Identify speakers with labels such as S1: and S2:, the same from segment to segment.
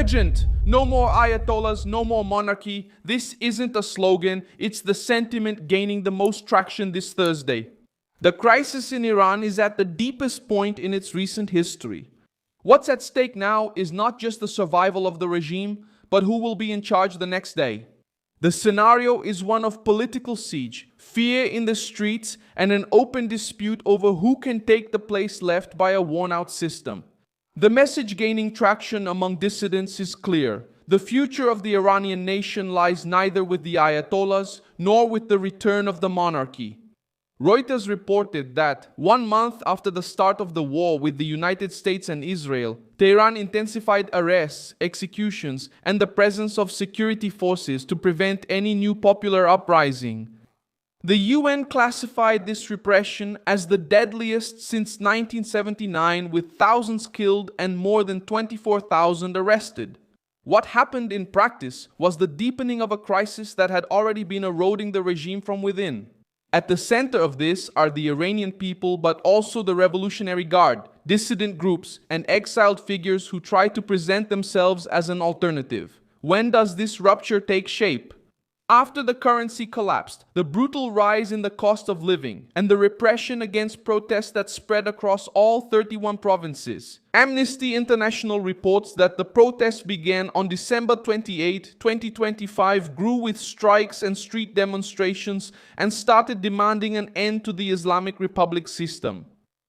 S1: Urgent! No more Ayatollahs, no more monarchy. This isn't a slogan, it's the sentiment gaining the most traction this Thursday. The crisis in Iran is at the deepest point in its recent history. What's at stake now is not just the survival of the regime, but who will be in charge the next day. The scenario is one of political siege, fear in the streets, and an open dispute over who can take the place left by a worn-out system. The message gaining traction among dissidents is clear. The future of the Iranian nation lies neither with the Ayatollahs nor with the return of the monarchy. Reuters reported that 1 month after the start of the war with the United States and Israel, Tehran intensified arrests, executions, and the presence of security forces to prevent any new popular uprising. The UN classified this repression as the deadliest since 1979, with thousands killed and more than 24,000 arrested. What happened in practice was the deepening of a crisis that had already been eroding the regime from within. At the center of this are the Iranian people, but also the Revolutionary Guard, dissident groups, and exiled figures who try to present themselves as an alternative. When does this rupture take shape? After the currency collapsed, the brutal rise in the cost of living, and the repression against protests that spread across all 31 provinces. Amnesty International reports that the protests began on December 28, 2025, grew with strikes and street demonstrations, and started demanding an end to the Islamic Republic system.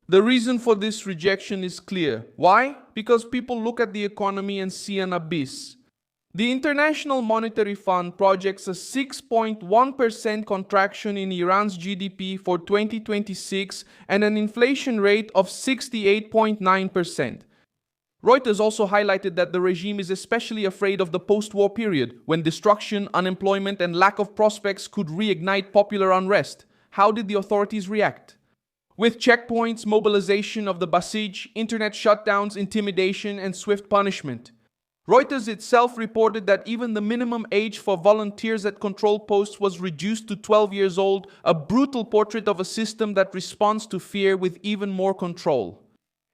S1: The reason for this rejection is clear. Why? Because people look at the economy and see an abyss. The International Monetary Fund projects a 6.1% contraction in Iran's GDP for 2026 and an inflation rate of 68.9%. Reuters also highlighted that the regime is especially afraid of the post-war period, when destruction, unemployment, and lack of prospects could reignite popular unrest. How did the authorities react? With checkpoints, mobilization of the Basij, internet shutdowns, intimidation, and swift punishment. Reuters itself reported that even the minimum age for volunteers at control posts was reduced to 12 years old, a brutal portrait of a system that responds to fear with even more control.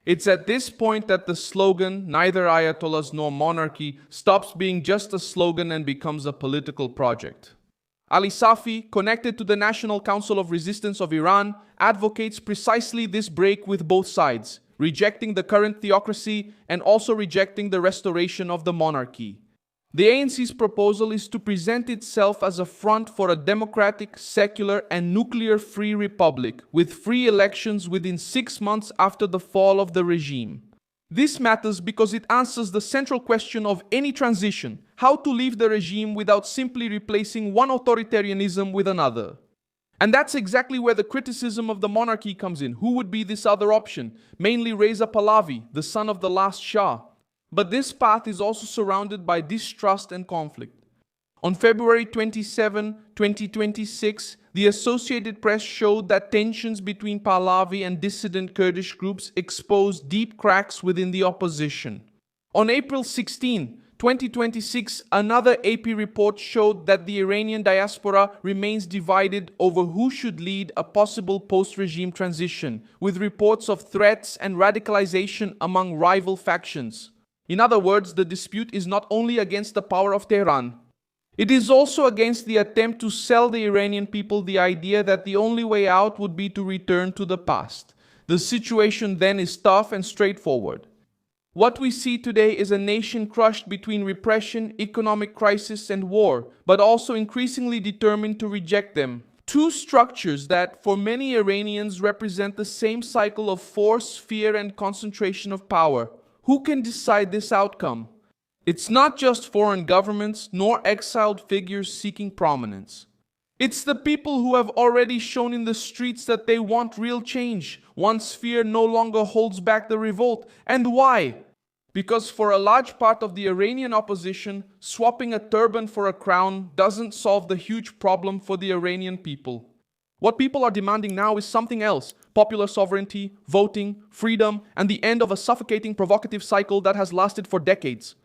S1: It's at this point that the slogan, neither Ayatollahs nor monarchy, stops being just a slogan and becomes a political project. Ali Safi, connected to the National Council of Resistance of Iran, advocates precisely this break with both sides, rejecting the current theocracy and also rejecting the restoration of the monarchy. The ANC's proposal is to present itself as a front for a democratic, secular, and nuclear-free republic, with free elections within 6 months after the fall of the regime. This matters because it answers the central question of any transition: how to leave the regime without simply replacing one authoritarianism with another. And that's exactly where the criticism of the monarchy comes in. Who would be this other option? Mainly Reza Pahlavi, the son of the last Shah. But this path is also surrounded by distrust and conflict. On February 27, 2026, the Associated Press showed that tensions between Pahlavi and dissident Kurdish groups exposed deep cracks within the opposition. On April 16, 2026, another AP report showed that the Iranian diaspora remains divided over who should lead a possible post-regime transition, with reports of threats and radicalization among rival factions. In other words, the dispute is not only against the power of Tehran. It is also against the attempt to sell the Iranian people the idea that the only way out would be to return to the past. The situation then is tough and straightforward. What we see today is a nation crushed between repression, economic crisis, and war, but also increasingly determined to reject them. Two structures that, for many Iranians, represent the same cycle of force, fear, and concentration of power. Who can decide this outcome? It's not just foreign governments, nor exiled figures seeking prominence. It's the people who have already shown in the streets that they want real change, once fear no longer holds back the revolt. And why? Because for a large part of the Iranian opposition, swapping a turban for a crown doesn't solve the huge problem for the Iranian people. What people are demanding now is something else: popular sovereignty, voting, freedom, and the end of a suffocating provocative cycle that has lasted for decades.